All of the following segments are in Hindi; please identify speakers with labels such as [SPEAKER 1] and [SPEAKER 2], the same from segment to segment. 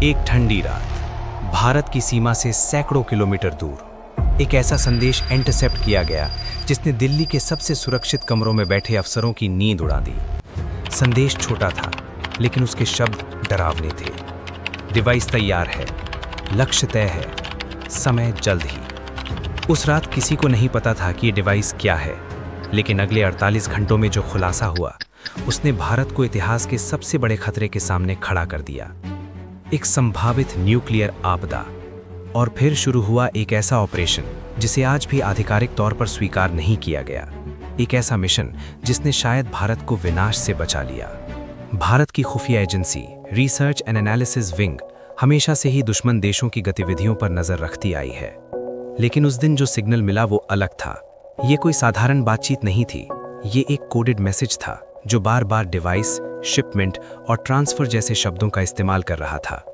[SPEAKER 1] एक ठंडी रात, भारत की सीमा से सैकड़ों किलोमीटर दूर एक ऐसा संदेश इंटरसेप्ट किया गया जिसने दिल्ली के सबसे सुरक्षित कमरों में बैठे अफसरों की नींद उड़ा दी। संदेश छोटा था, लेकिन उसके शब्द डरावने थे। डिवाइस तैयार है, लक्ष्य तय है, समय जल्द ही। उस रात किसी को नहीं पता था कि ये डिवाइस क्या है, लेकिन अगले 48 घंटों में जो खुलासा हुआ, उसने भारत को इतिहास के सबसे बड़े खतरे के सामने खड़ा कर दिया। एक संभावित न्यूक्लियर आपदा। और फिर शुरू हुआ एक ऐसा ऑपरेशन जिसे आज भी आधिकारिक तौर पर स्वीकार नहीं किया गया। एक ऐसा मिशन जिसने शायद भारत को विनाश से बचा लिया। भारत की खुफिया agency research and analysis wing हमेशा से ही दुश्मन देशों की गतिविधियों पर नजर रखती आई है, लेकिन उस दिन जो सिग्नल मिला वो अलग था। ये कोई साधारण बातचीत नहीं थी, ये एक कोडेड मैसेज था जो बार बार डिवाइस, शिपमेंट और ट्रांसफर जैसे शब्दों का इस्तेमाल कर रहा था।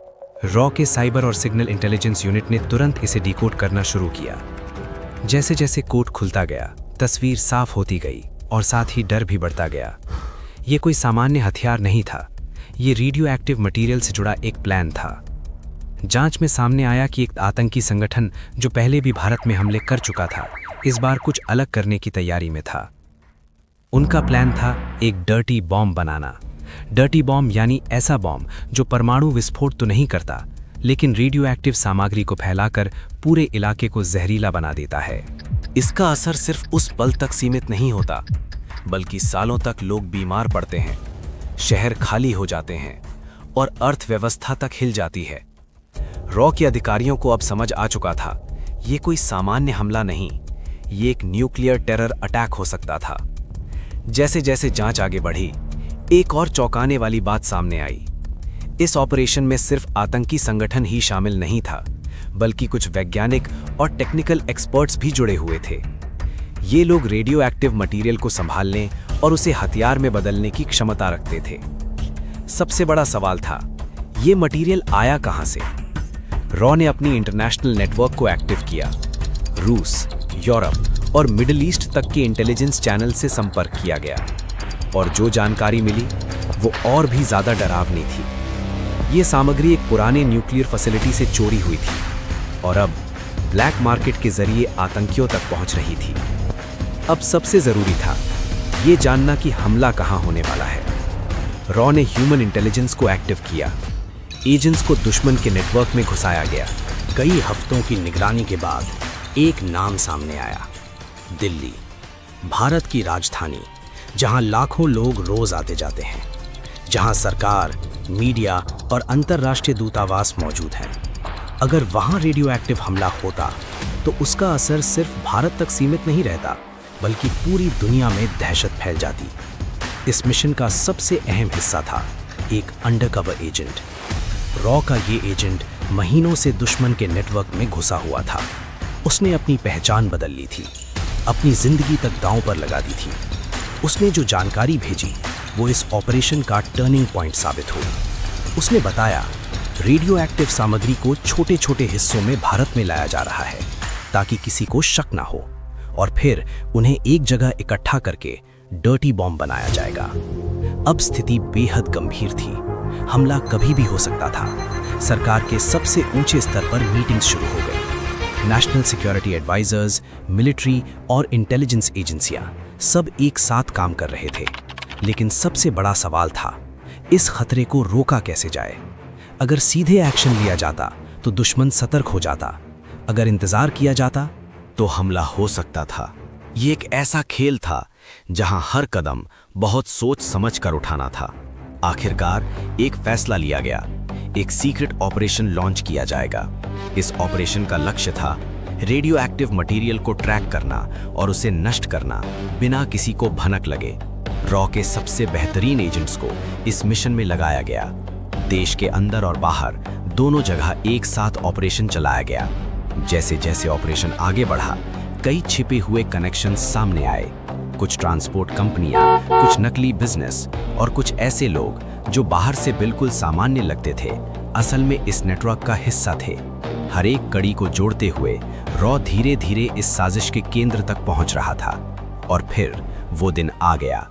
[SPEAKER 1] रॉ के साइबर और सिग्नल इंटेलिजेंस यूनिट ने तुरंत इसे डिकोड करना शुरू किया। जैसे जैसे कोड खुलता गया, तस्वीर साफ होती गई और साथ ही डर भी बढ़ता गया। ये कोई सामान्य हथियार नहीं था, ये रेडियो एक्टिव मटीरियल से जुड़ा एक प्लान था। जांच में सामने आया कि एक आतंकी संगठन जो पहले भी भारत में हमले कर चुका था, इस बार कुछ अलग करने की तैयारी में था। उनका प्लान था एक डर्टी बॉम्ब बनाना। डर्टी बॉम्ब यानी ऐसा बॉम्ब जो परमाणु विस्फोट तो नहीं करता, लेकिन रेडियो एक्टिव सामग्री को फैलाकर पूरे इलाके को जहरीला बना देता है। इसका असर सिर्फ उस पल तक सीमित नहीं होता, बल्कि सालों तक लोग बीमार पड़ते हैं, शहर खाली हो जाते हैं और अर्थव्यवस्था तक हिल जाती है। रॉ के अधिकारियों को अब समझ आ चुका था, ये कोई सामान्य हमला नहीं, ये एक न्यूक्लियर टेरर अटैक हो सकता था। जैसे जैसे जांच आगे बढ़ी, एक और चौंकाने वाली बात सामने आई। इस ऑपरेशन में सिर्फ आतंकी संगठन ही शामिल नहीं था, बल्कि कुछ वैज्ञानिक और टेक्निकल एक्सपर्ट्स भी जुड़े हुए थे। ये लोग रेडियो एक्टिव मटेरियल को संभालने और उसे हथियार में बदलने की क्षमता रखते थे। सबसे बड़ा सवाल था, ये मटेरियल आया कहां से? रॉ ने अपनी इंटरनेशनल नेटवर्क को एक्टिव किया। रूस, यूरोप और मिडिल ईस्ट तक के इंटेलिजेंस चैनल से संपर्क किया गया, और जो जानकारी मिली वो और भी ज्यादा डरावनी थी। ये सामग्री एक पुराने न्यूक्लियर फैसिलिटी से चोरी हुई थी और अब ब्लैक मार्केट के जरिए आतंकियों तक पहुंच रही थी। अब सबसे जरूरी था ये जानना कि हमला कहां होने वाला है। रॉ ने ह्यूमन इंटेलिजेंस को एक्टिव किया। एजेंट्स को दुश्मन के नेटवर्क में घुसाया गया।
[SPEAKER 2] कई हफ्तों की निगरानी के बाद एक नाम सामने आया, दिल्ली, भारत की राजधानी, जहां लाखों लोग रोज आते जाते हैं, जहां सरकार, मीडिया और अंतर्राष्ट्रीय दूतावास मौजूद हैं। अगर वहां रेडियो एक्टिव हमला होता तो उसका असर सिर्फ भारत तक सीमित नहीं रहता, बल्कि पूरी दुनिया में दहशत फैल जाती। इस मिशन का सबसे अहम हिस्सा था एक अंडरकवर एजेंट। रॉ का ये एजेंट महीनों से दुश्मन के नेटवर्क में घुसा हुआ था। उसने अपनी पहचान बदल ली थी, अपनी जिंदगी तक दांव पर लगा दी थी। उसने जो जानकारी भेजी वो इस ऑपरेशन का टर्निंग पॉइंट साबित हुई। उसने बताया, रेडियो एक्टिव सामग्री को छोटे छोटे हिस्सों में भारत में लाया जा रहा है ताकि किसी को शक ना हो, और फिर उन्हें एक जगह इकट्ठा करके डर्टी बॉम्ब बनाया जाएगा। अब स्थिति बेहद गंभीर थी। हमला कभी भी हो सकता था। सरकार के सबसे ऊंचे स्तर पर मीटिंग्स शुरू हो गई। नेशनल सिक्योरिटी एडवाइजर्स, मिलिट्री और इंटेलिजेंस एजेंसियां सब एक साथ काम कर रहे थे। लेकिन सबसे बड़ा सवाल था, इस खतरे को रोका कैसे जाए? अगर सीधे एक्शन लिया जाता तो दुश्मन सतर्क हो जाता, अगर इंतजार किया जाता तो हमला हो सकता था। ये एक ऐसा खेल था जहां हर कदम बहुत सोच समझ कर उठाना था। आखिरकार एक फैसला लिया गया, एक सीक्रेट ऑपरेशन लॉन्च किया जाएगा। इस ऑपरेशन का लक्ष्य था रेडियो एक्टिव मटेरियल को ट्रैक करना और उसे नष्ट करना बिना किसी को भनक लगे। रॉ के सबसे बेहतरीन एजेंट्स को इस मिशन में लगाया गया। देश के अंदर और बाहर दोनों जगह एक साथ ऑपरेशन चलाया गया। जैसे जैसे ऑपरेशन आगे बढ़ा, कई छिपे हुए कनेक्शन सामने आए। कुछ ट्रांसपोर्ट कंपनियां, कुछ नकली बिजनेस और कुछ ऐसे लोग जो बाहर से बिल्कुल सामान्य लगते थे, असल में इस नेटवर्क का हिस्सा थे। हर एक कड़ी को जोड़ते हुए रॉ धीरे धीरे इस साजिश के केंद्र तक पहुंच रहा था। और फिर वो दिन आ गया।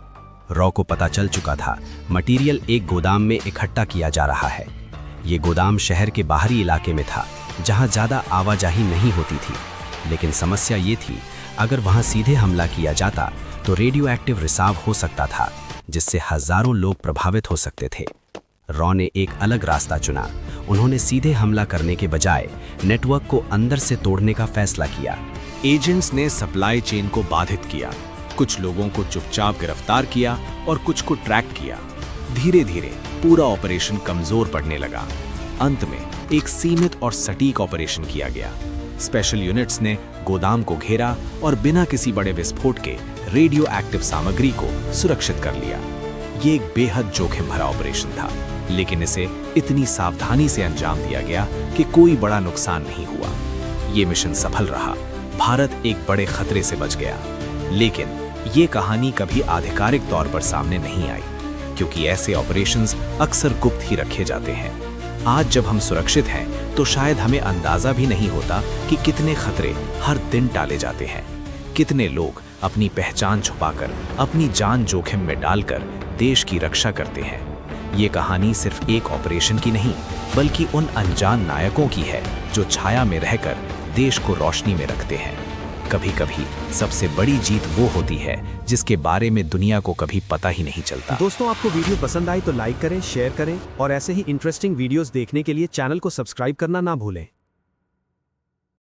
[SPEAKER 2] रॉ को पता चल चुका था, मटेरियल एक गोदाम में इकट्ठा किया जा रहा है। ये गोदाम शहर के बाहरी इलाके में था, जहां ज़्यादा आवाजाही नहीं होती थी। लेकिन समस्या ये थी, अगर वहां सीधे हमला किया जाता तो रेडियो एक्टिव रिसाव हो सकता था, जिससे हजारों लोग प्रभावित हो सकते थे। रॉ ने एक अलग रास्ता चुना। उन्होंने सीधे हमला करने के बजाय नेटवर्क को अंदर से तोड़ने का फैसला किया।
[SPEAKER 3] एजेंट्स ने सप्लाई चेन को बाधित किया, कुछ लोगों को चुपचाप गिरफ्तार किया और कुछ को ट्रैक किया। धीरे धीरे पूरा ऑपरेशन कमजोर पड़ने लगा। अंत में एक सीमित और सटीक ऑपरेशन किया गया। स्पेशल यूनिट्स ने गोदाम को घेरा और बिना किसी बड़े विस्फोट के रेडियो एक्टिव सामग्री को सुरक्षित कर लिया। ये एक बेहद जोखिम भरा ऑपरेशन था, लेकिन इसे इतनी सावधानी से अंजाम दिया गया कि कोई बड़ा नुकसान नहीं हुआ। ये मिशन सफल रहा। भारत एक बड़े खतरे से बच गया। लेकिन ये कहानी कभी आधिकारिक तौर पर सामने नहीं आई, क्योंकि ऐसे ऑपरेशंस अक्सर गुप्त ही रखे जाते हैं। आज जब हम सुरक्षित हैं, तो शायद हमें अंदाजा भी नहीं होता कि कितने खतरे हर दिन टाले जाते हैं। कितने लोग अपनी पहचान छुपाकर, अपनी जान जोखिम में डालकर देश की रक्षा करते हैं। ये कहानी सिर्फ एक ऑपरेशन की नहीं, बल्कि उन अनजान नायकों की है जो छाया में रहकर देश को रोशनी में रखते हैं। कभी-कभी सबसे बड़ी जीत वो होती है जिसके बारे में दुनिया को कभी पता ही नहीं चलता।
[SPEAKER 4] दोस्तों, आपको वीडियो पसंद आई तो लाइक करें, शेयर करें और ऐसे ही इंटरेस्टिंग वीडियोस देखने के लिए चैनल को सब्सक्राइब करना ना भूलें।